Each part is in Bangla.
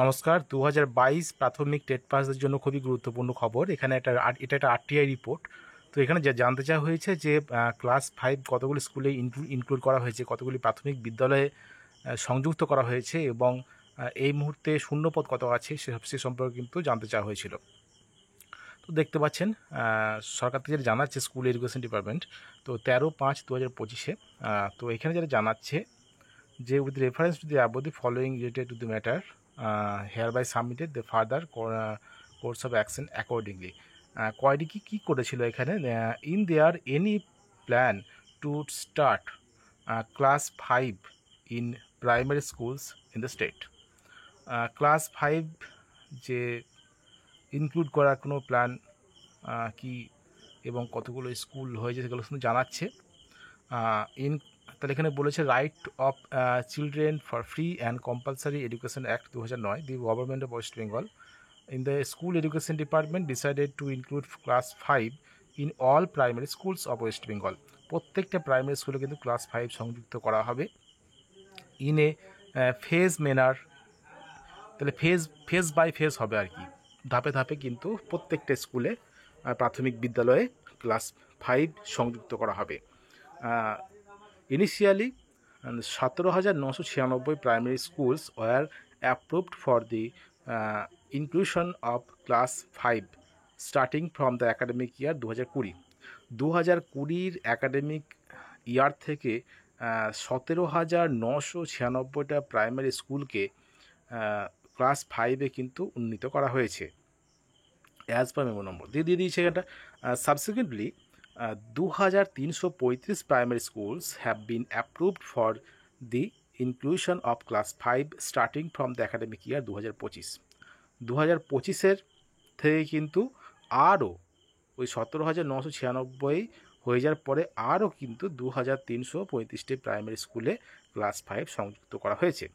নমস্কার। 2022 প্রাথমিক টেট পাসের জন্য খুবই গুরুত্বপূর্ণ খবর। এখানে এটা একটা আরটিআই রিপোর্ট। তো এখানে যা জানতে চাওয়া হয়েছে যে ক্লাস 5 কতগুলি স্কুলে ইনক্লুড করা হয়েছে, কতগুলি প্রাথমিক বিদ্যালয়ে সংযুক্ত করা হয়েছে এবং এই মুহূর্তে শূন্যপদ কত আছে সে সম্পর্কে কিন্তু জানতে চাওয়া হয়েছিল। তো দেখতে পাচ্ছেন সরকার থেকে যেটা জানাচ্ছে স্কুল এডুকেশন ডিপার্টমেন্ট, তো 13/5/2025-এ তো এখানে যেটা জানাচ্ছে যে with reference to the above the following related to the matter hereby submitted the further course of action accordingly. কয়টি কি করেছিল এখানে in there any plan to start class 5 in primary schools in the state. Class 5 যে ইনক্লুড করার কোনো প্ল্যান কি এবং কতগুলো স্কুল হয়েছে সেগুলো শুধু জানাচ্ছে। তাহলে এখানে বলেছে right of children for free and compulsory education act 2009, the government of West Bengal in the school education department decided to include class 5 in all primary schools of West Bengal. প্রত্যেকটা প্রাইমারি স্কুলে কিন্তু ক্লাস 5 সংযুক্ত করা হবে ইন এ ফেজ ম্যানার। তাহলে ফেজ বাই ফেজ হবে আর কি, ধাপে ধাপে কিন্তু প্রত্যেকটা স্কুলে প্রাথমিক বিদ্যালয়ে ক্লাস 5 সংযুক্ত করা হবে। Initially, 17,996 primary schools were approved for the inclusion of class 5 starting from the academic year 2020. 2020 academic year থেকে 17,996টা প্রাইমারি স্কুলকে ক্লাস 5-এ কিন্তু উন্নীত করা হয়েছে অ্যাজ পার মেমো নম্বর দিয়ে দিয়েছে এটা। Subsequently 2,335 primary schools have been approved for the inclusion of class 5 starting from the academic year 2025. 2025-এর থেকে কিন্তু আরও ওই 17,996 হয়ে যাওয়ার পরে আরও কিন্তু 2,335টি প্রাইমারি স্কুলে ক্লাস 5 সংযুক্ত করা হয়েছে।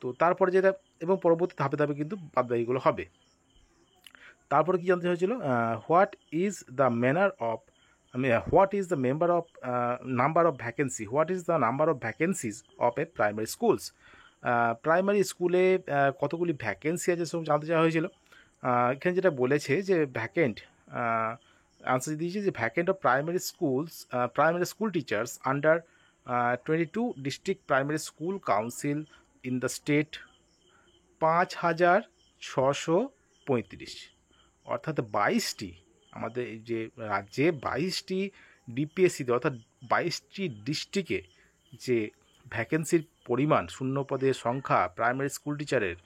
তো তারপরে যেটা এবং পরবর্তী ধাপে ধাপে কিন্তু বাদবাকিগুলো হবে। তারপরে কি জানতে হয়েছিল, what is the manner of what is the number of vacancy what is the number of vacancies of a primary schools. Primary স্কুলে কতগুলি ভ্যাকেন্সি আছে সব জানতে চাওয়া হয়েছিল। এখানে যেটা বলেছে যে ভ্যাকেন্ট আনসার দিয়েছে যে vacant of primary school teachers under 22 district primary school council in the state 5,635, অর্থাৎ 22টি আমাদের এই যে রাজ্যে 22টি ডিপিএসসিতে অর্থাৎ 22টি ডিস্ট্রিক্টে যে ভ্যাকেন্সির পরিমাণ শূন্য পদের সংখ্যা প্রাইমারি স্কুল টিচারের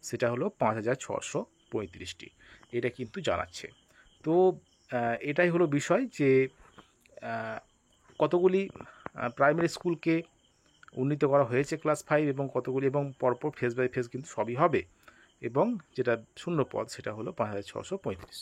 সেটা হলো 5,635টি। এটা কিন্তু জানাচ্ছে। তো এটাই হলো বিষয় যে কতগুলি প্রাইমারি স্কুলকে উন্নীত করা হয়েছে ক্লাস 5 এবং কতগুলি এবং পরপর ফেজ বাই ফেজ কিন্তু সবই হবে এবং যেটা শূন্য পদ সেটা হলো 5,635।